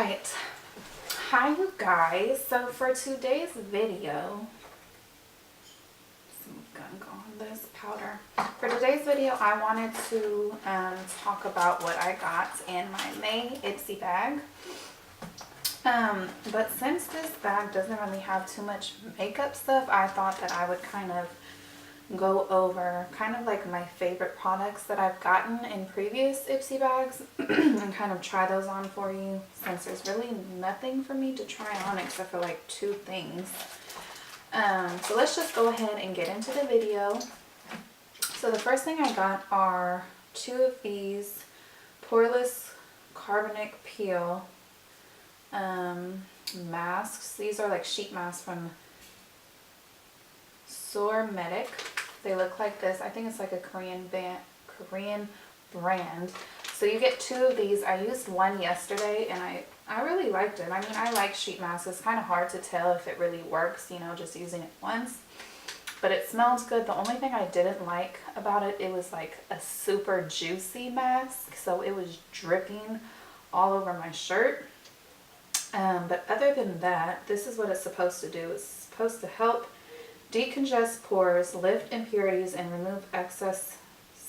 Alright, hi you guys. So for today's video, some gunk on this powder. For today's video, I wanted to talk about what I got in my May Ipsy bag. But since this bag doesn't really have too much makeup stuff, I thought that I would kind of go over kind of like my favorite products that I've gotten in previous Ipsy bags and kind of try those on for you, since there's really nothing for me to try on except for like 2 things. So let's just go ahead and get into the video. So the first thing I got are 2 of these Pore-less carbonic-peel masks. These are like sheet masks from Serum. They look like this. I think it's like a Korean brand. So you get 2 of these. I used one yesterday and I really liked it. I mean, I like sheet masks. It's kind of hard to tell if it really works, you know, just using it once. But it smells good. The only thing I didn't like about it, it was like a super juicy mask. So it was dripping all over my shirt. But other than that, this is what it's supposed to do. It's supposed to help decongest pores, lift impurities, and remove excess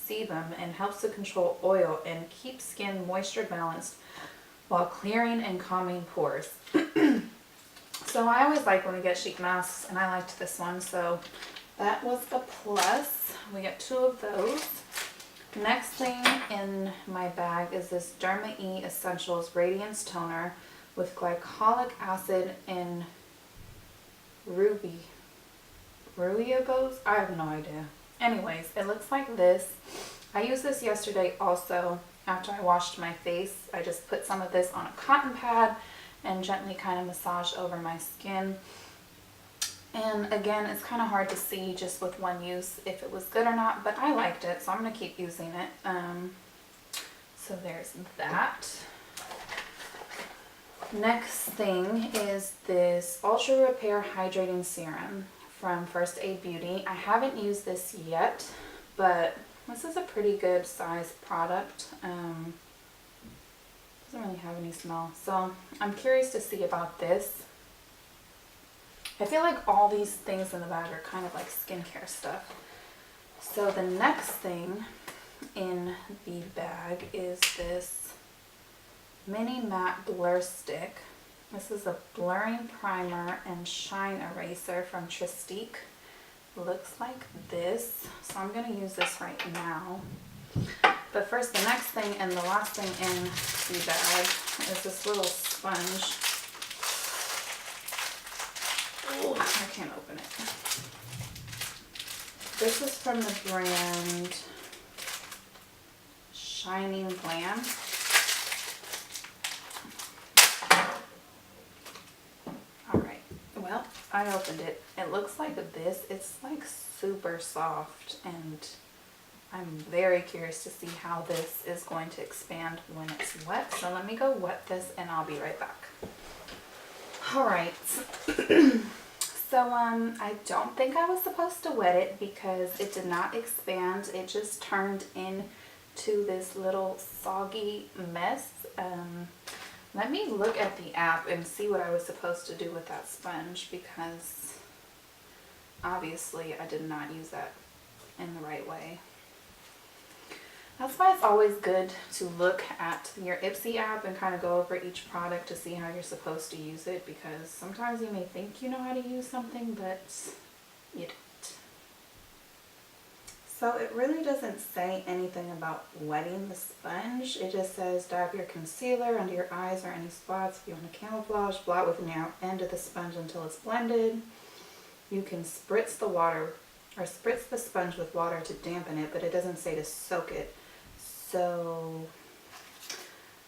sebum, and helps to control oil and keep skin moisture balanced while clearing and calming pores. So I always like when we get sheet masks, and I liked this one, so that was a plus. We get 2 of those. Next thing in my bag is this Derma-E Essentials Radiance Toner with glycolic acid and rubiogoes? I have no idea. Anyways, it looks like this. I used this yesterday also after I washed my face. I just put some of this on a cotton pad and gently kind of massage over my skin. And again, it's kind of hard to see just with one use if it was good or not, but I liked it, so I'm going to keep using it. So there's that. Next thing is this Ultra Repair Hydrating Serum from First Aid Beauty. I haven't used this yet, but this is a pretty good size product. Doesn't really have any smell, so I'm curious to see about this. I feel like all these things in the bag are kind of like skincare stuff. So the next thing in the bag is this mini matte blur stick. This is a blurring primer and shine eraser from Tristique. Looks like this. So I'm going to use this right now. But first, the next thing and the last thing in the bag is this little sponge. Oh, I can't open it. This is from the brand Shining Glam. I opened it. It looks like this. It's like super soft, and I'm very curious to see how this is going to expand when it's wet. So let me go wet this and I'll be right back. Alright. So I don't think I was supposed to wet it because it did not expand. It just turned into this little soggy mess. Let me look at the app and see what I was supposed to do with that sponge, because obviously I did not use that in the right way. That's why it's always good to look at your Ipsy app and kind of go over each product to see how you're supposed to use it, because sometimes you may think you know how to use something, but you don't. So it really doesn't say anything about wetting the sponge. It just says dab your concealer under your eyes or any spots. If you want to camouflage, blot with the end of the sponge until it's blended. You can spritz the water or spritz the sponge with water to dampen it, but it doesn't say to soak it. So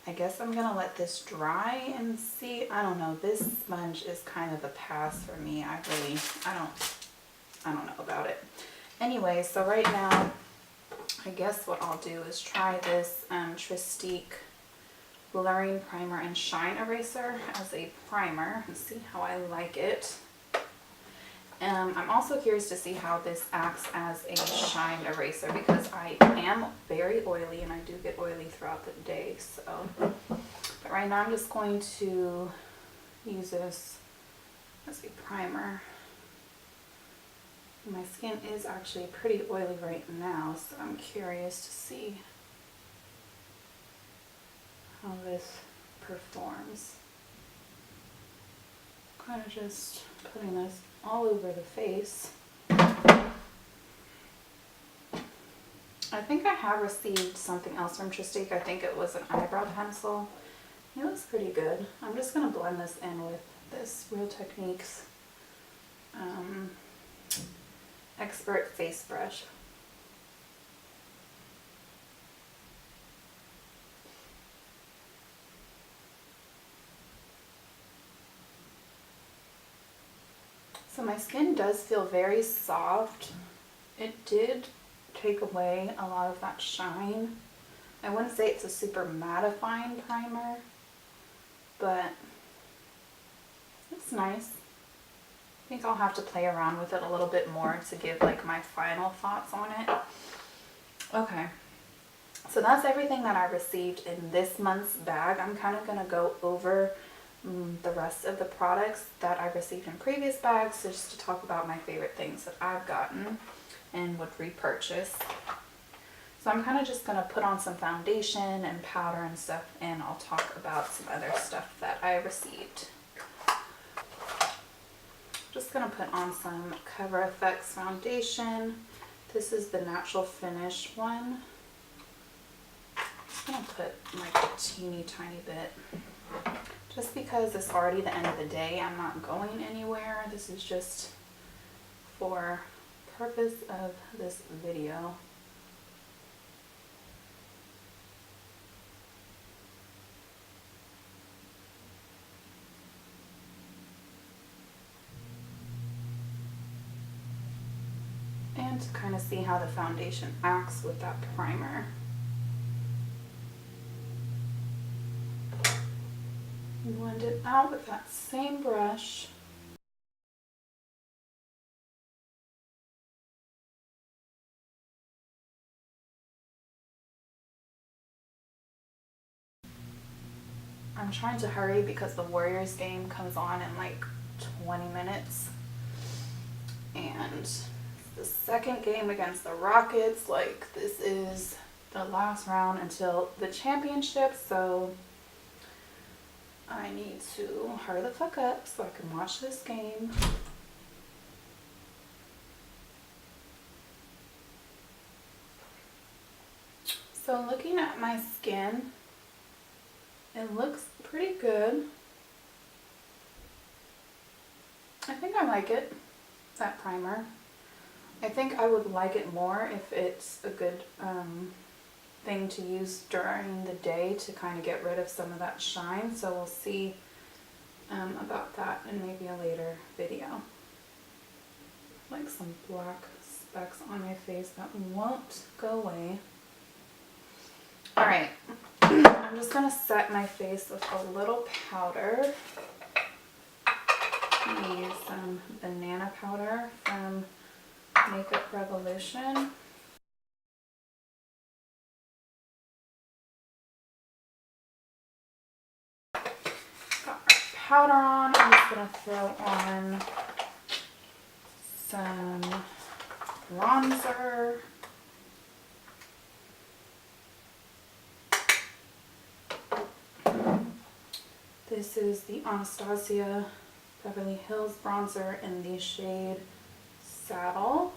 I guess I'm gonna let this dry and see. I don't know. This sponge is kind of a pass for me. I don't know about it. Anyway, so right now, I guess what I'll do is try this Tristique Blurring Primer and Shine Eraser as a primer and see how I like it. I'm also curious to see how this acts as a shine eraser, because I am very oily and I do get oily throughout the day. So But right now I'm just going to use this as a primer. My skin is actually pretty oily right now, so I'm curious to see how this performs. Kind of just putting this all over the face. I think I have received something else from Tristique. I think it was an eyebrow pencil. It looks pretty good. I'm just going to blend this in with this Real Techniques Expert Face Brush. So my skin does feel very soft. It did take away a lot of that shine. I wouldn't say it's a super mattifying primer, but it's nice. I think I'll have to play around with it a little bit more to give like my final thoughts on it. Okay, so that's everything that I received in this month's bag. I'm kind of going to go over the rest of the products that I received in previous bags, just to talk about my favorite things that I've gotten and would repurchase. So I'm kind of just going to put on some foundation and powder and stuff, and I'll talk about some other stuff that I received. Just going to put on some Cover FX foundation. This is the Natural Finish one. I'm going to put like a teeny tiny bit. Just because it's already the end of the day, I'm not going anywhere. This is just for purpose of this video. And to kind of see how the foundation acts with that primer. Blend it out with that same brush. I'm trying to hurry because the Warriors game comes on in like 20 minutes. And the second game against the Rockets, like this is the last round until the championship, so I need to hurry the fuck up so I can watch this game. So looking at my skin, it looks pretty good. I think I like it, that primer. I think I would like it more if it's a good thing to use during the day to kind of get rid of some of that shine. So we'll see about that in maybe a later video. Like some black specks on my face that won't go away. Alright, I'm just going to set my face with a little powder. I'm going to use some banana powder from Makeup Revolution. Got our powder on. I'm just going to throw on some bronzer. This is the Anastasia Beverly Hills bronzer in the shade Saddle.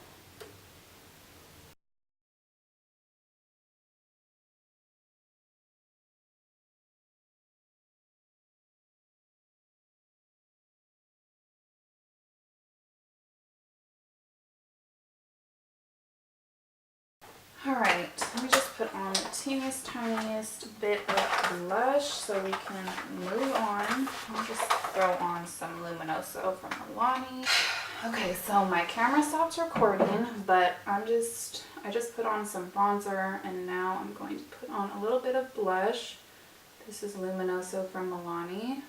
Alright, let me just put on the teeniest, tiniest bit of blush so we can move on. I'll just throw on some Luminoso from Milani. Okay, so my camera stopped recording, but I just put on some bronzer, and now I'm going to put on a little bit of blush. This is Luminoso from Milani.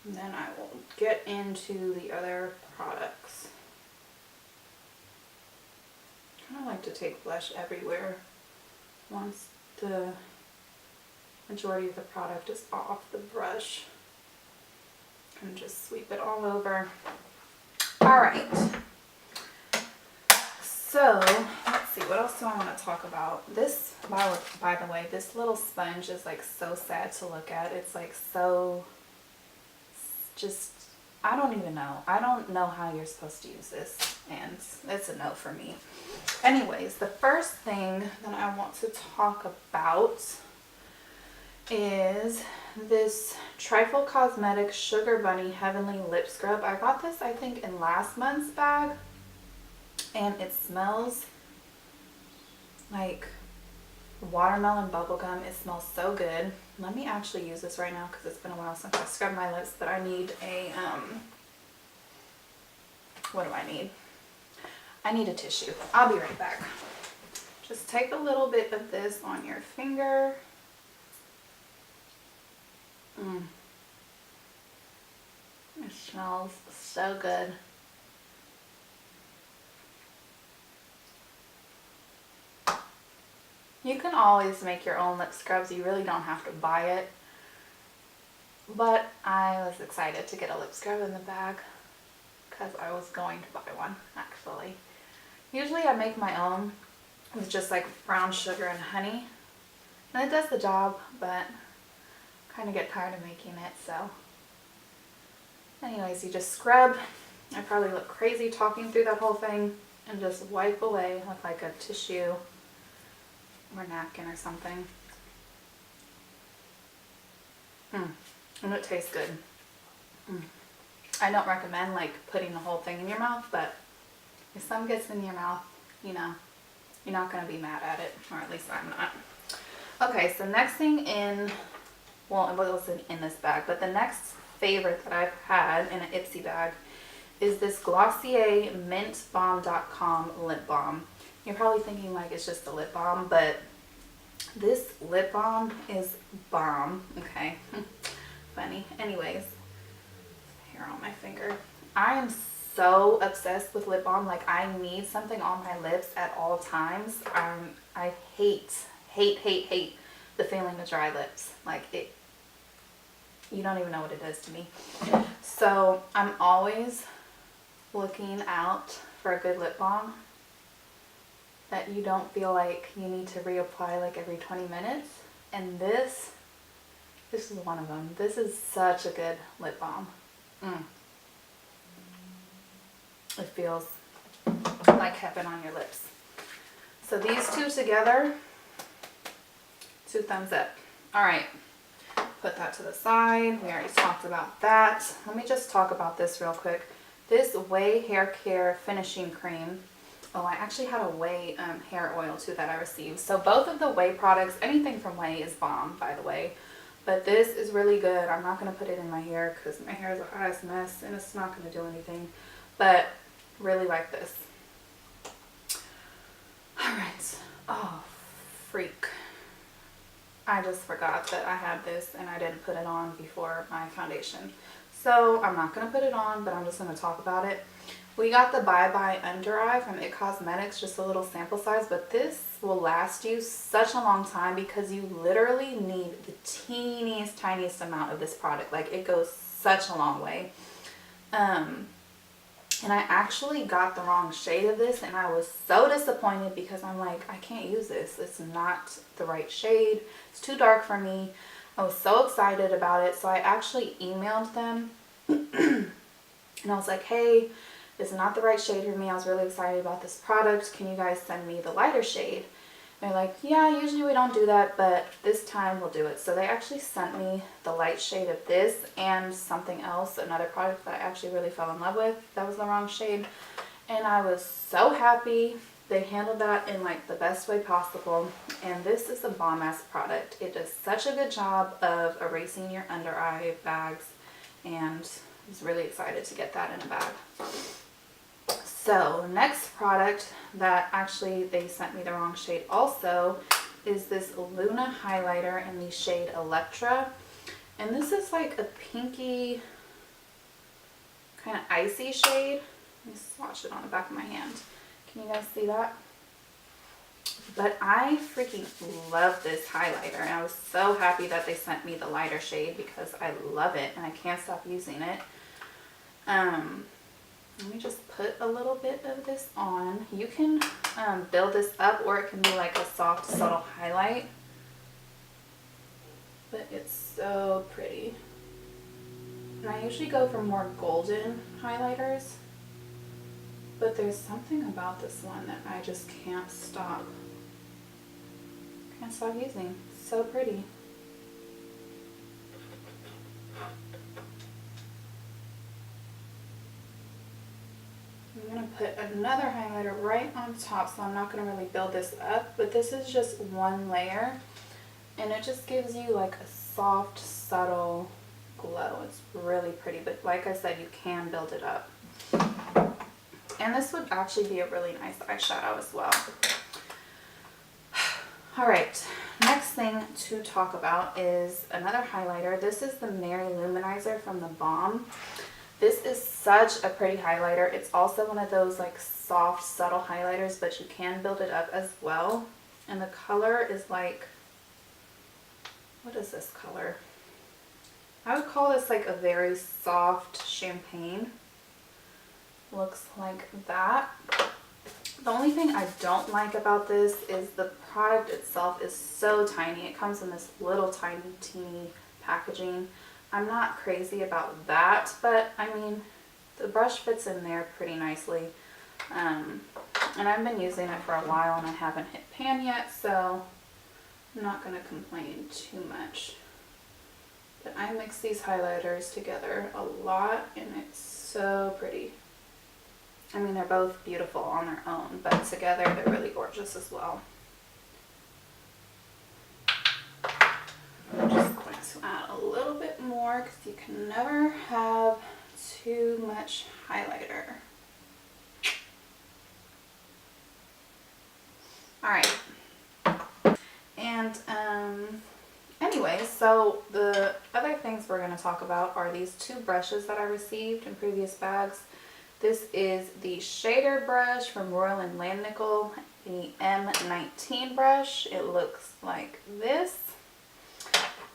And then I will get into the other products. I like to take blush everywhere once the majority of the product is off the brush. And just sweep it all over. Alright. So, let's see, what else do I want to talk about? This, by the way, this little sponge is like so sad to look at. It's like so, just, I don't even know. I don't know how you're supposed to use this, and it's a no for me. Anyways, the first thing that I want to talk about is this Trifle Cosmetics Sugar Bunny Heavenly Lip Scrub. I got this, I think, in last month's bag, and it smells like watermelon bubblegum. It smells so good. Let me actually use this right now because it's been a while since I scrubbed my lips, but I need a, what do I need? I need a tissue. I'll be right back. Just take a little bit of this on your finger. It smells so good. You can always make your own lip scrubs. You really don't have to buy it. But I was excited to get a lip scrub in the bag because I was going to buy one, actually. Usually I make my own with just like brown sugar and honey. And it does the job, but kind of get tired of making it, so. Anyways, you just scrub. I probably look crazy talking through that whole thing, and just wipe away with like a tissue or napkin or something. And it tastes good. I don't recommend like putting the whole thing in your mouth, but if some gets in your mouth, you know, you're not going to be mad at it, or at least I'm not. Okay, so next thing in, well, it wasn't in this bag, but the next favorite that I've had in an Ipsy bag is this Glossier Mint Balm dotcom lip balm. You're probably thinking like it's just a lip balm, but this lip balm is bomb. Okay. Funny. Anyways, hair on my finger. I am so obsessed with lip balm. Like, I need something on my lips at all times. I hate the feeling of dry lips. Like, it, you don't even know what it does to me. So I'm always looking out for a good lip balm that you don't feel like you need to reapply like every 20 minutes. And this is one of them. This is such a good lip balm. It feels like heaven on your lips. So these two together, 2 thumbs up. All right, put that to the side. We already talked about that. Let me just talk about this real quick. This Way Hair Care Finishing Cream. Oh, I actually had a Way hair oil too that I received. So both of the Way products, anything from Way is bomb, by the way. But this is really good. I'm not going to put it in my hair because my hair is a hot ass mess and it's not going to do anything. But really like this. Alright. Oh, freak. I just forgot that I had this and I didn't put it on before my foundation. So I'm not going to put it on, but I'm just going to talk about it. We got the Bye Bye Under Eye from It Cosmetics, just a little sample size, but this will last you such a long time because you literally need the teeniest, tiniest amount of this product. Like, it goes such a long way. And I actually got the wrong shade of this and I was so disappointed because I'm like, I can't use this. It's not the right shade. It's too dark for me. I was so excited about it. So I actually emailed them and I was like, hey, this is not the right shade for me. I was really excited about this product. Can you guys send me the lighter shade? And they're like, yeah, usually we don't do that, but this time we'll do it. So they actually sent me the light shade of this and something else, another product that I actually really fell in love with. That was the wrong shade. And I was so happy. They handled that in like the best way possible. And this is a bomb ass product. It does such a good job of erasing your under eye bags. And I was really excited to get that in a bag. So next product that actually they sent me the wrong shade also is this Luna highlighter in the shade Electra. And this is like a pinky kind of icy shade. Let me swatch it on the back of my hand. Can you guys see that? But I freaking love this highlighter, and I was so happy that they sent me the lighter shade because I love it and I can't stop using it. Let me just put a little bit of this on. You can build this up, or it can be like a soft, subtle highlight. But it's so pretty. And I usually go for more golden highlighters, but there's something about this one that I just can't stop using. So pretty. I'm going to put another highlighter right on top, so I'm not going to really build this up, but this is just one layer, and it just gives you like a soft, subtle glow. It's really pretty, but like I said, you can build it up. And this would actually be a really nice eyeshadow as well. Alright, next thing to talk about is another highlighter. This is the Mary-Luo Manizer from the Balm. This is such a pretty highlighter. It's also one of those like soft, subtle highlighters, but you can build it up as well. And the color is like, what is this color? I would call this like a very soft champagne. Looks like that. The only thing I don't like about this is the product itself is so tiny. It comes in this little tiny, teeny packaging. I'm not crazy about that, but I mean, the brush fits in there pretty nicely. And I've been using it for a while and I haven't hit pan yet, so I'm not going to complain too much. But I mix these highlighters together a lot and it's so pretty. I mean, they're both beautiful on their own, but together they're really gorgeous as well. I'm just going to add a little bit more because you can never have too much highlighter. Alright. And anyway, so the other things we're going to talk about are these two brushes that I received in previous bags. This is the shader brush from Royal & Langnickel, the M19 brush. It looks like this.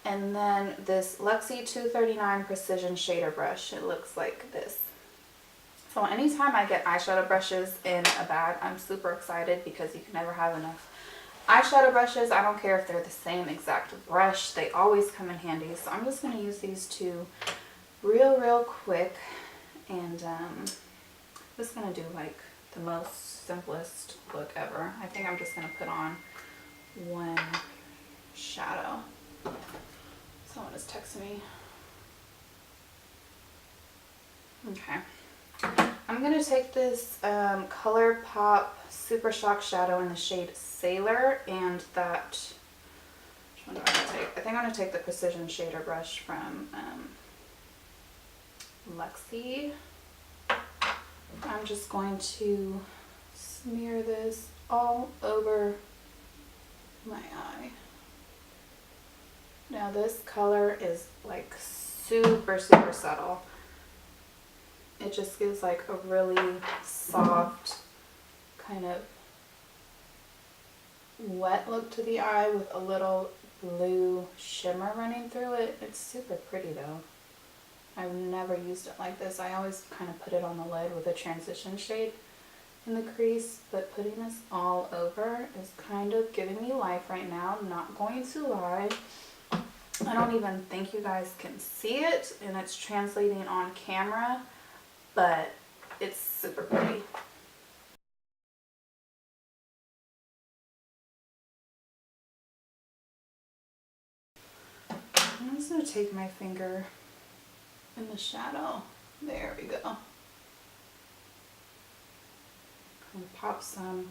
And then this Luxie 239 Precision Shader Brush. It looks like this. So anytime I get eyeshadow brushes in a bag, I'm super excited because you can never have enough eyeshadow brushes. I don't care if they're the same exact brush. They always come in handy. So I'm just going to use these two real quick. And just going to do like the most simplest look ever. I think I'm just going to put on one shadow. Someone is texting me. Okay. I'm going to take this ColourPop Super Shock Shadow in the shade Sailor, and that, which one do I want to take? I think I'm going to take the Precision Shader Brush from Luxie. I'm just going to smear this all over my eye. Now this color is like super subtle. It just gives like a really soft kind of wet look to the eye with a little blue shimmer running through it. It's super pretty though. I've never used it like this. I always kind of put it on the lid with a transition shade in the crease, but putting this all over is kind of giving me life right now. I'm not going to lie. I don't even think you guys can see it, and it's translating on camera, but it's super pretty. I'm just going to take my finger in the shadow. There we go. And pop some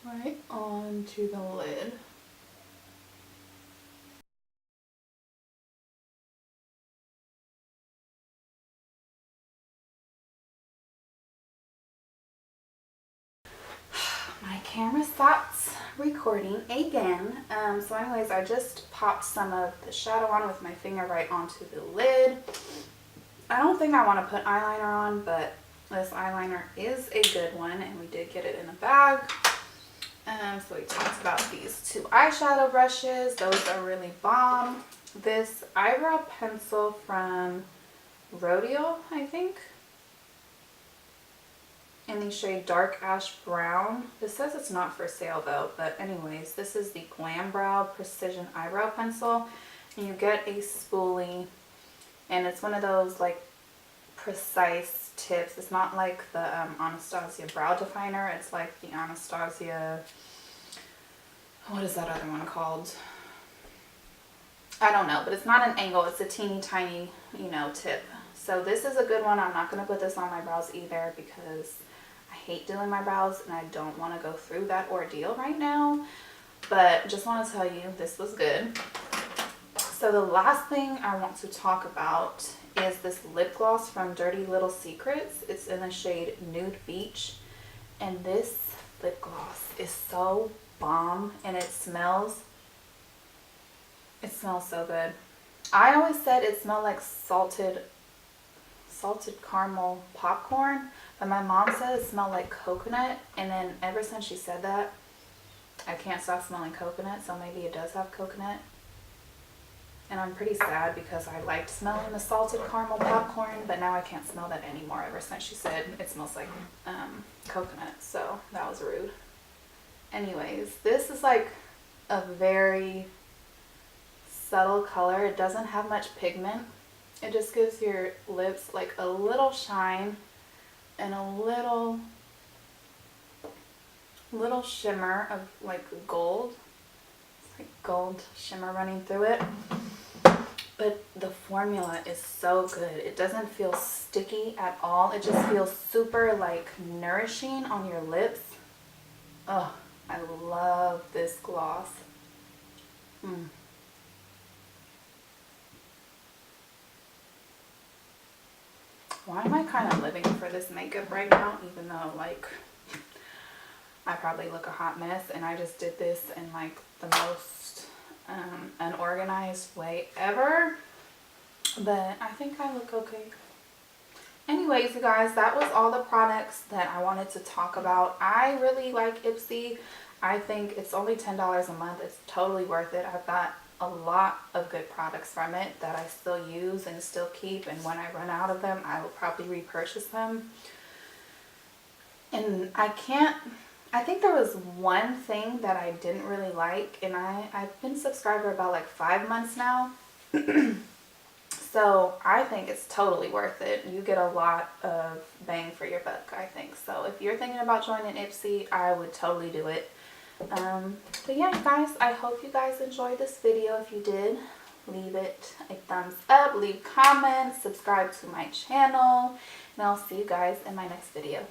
right onto the lid. My camera stops recording again. So anyways, I just popped some of the shadow on with my finger right onto the lid. I don't think I want to put eyeliner on, but this eyeliner is a good one, and we did get it in a bag. So we talked about these two eyeshadow brushes. Those are really bomb. This eyebrow pencil from Rodeo, I think, in the shade Dark Ash Brown. This says it's not for sale though, but anyways, this is the Glam Brow Precision Eyebrow Pencil. And you get a spoolie, and it's one of those like precise tips. It's not like the Anastasia Brow Definer. It's like the Anastasia, what is that other one called? I don't know, but it's not an angle. It's a teeny tiny, you know, tip. So this is a good one. I'm not going to put this on my brows either because I hate doing my brows and I don't want to go through that ordeal right now. But just want to tell you, this was good. So the last thing I want to talk about is this lip gloss from Dirty Little Secrets. It's in the shade Nude Beach. And this lip gloss is so bomb, and it smells so good. I always said it smelled like salted caramel popcorn, but my mom said it smelled like coconut, and then ever since she said that, I can't stop smelling coconut, so maybe it does have coconut. And I'm pretty sad because I liked smelling the salted caramel popcorn, but now I can't smell that anymore ever since she said it smells like coconut, so that was rude. Anyways, this is like a very subtle color. It doesn't have much pigment. It just gives your lips like a little shine and a little shimmer of like gold. It's like gold shimmer running through it. But the formula is so good. It doesn't feel sticky at all. It just feels super like nourishing on your lips. Oh, I love this gloss. Why am I kind of living for this makeup right now, even though like I probably look a hot mess, and I just did this in like the most unorganized way ever, but I think I look okay. Anyways, you guys, that was all the products that I wanted to talk about. I really like Ipsy. I think it's only $10 a month. It's totally worth it. I've got a lot of good products from it that I still use and still keep, and when I run out of them, I will probably repurchase them. And I think there was one thing that I didn't really like, and I've been a subscriber about like 5 months now. So I think it's totally worth it. You get a lot of bang for your buck, I think. So if you're thinking about joining Ipsy, I would totally do it. But yeah, guys, I hope you guys enjoyed this video. If you did, leave it a thumbs up, leave comments, subscribe to my channel, and I'll see you guys in my next video.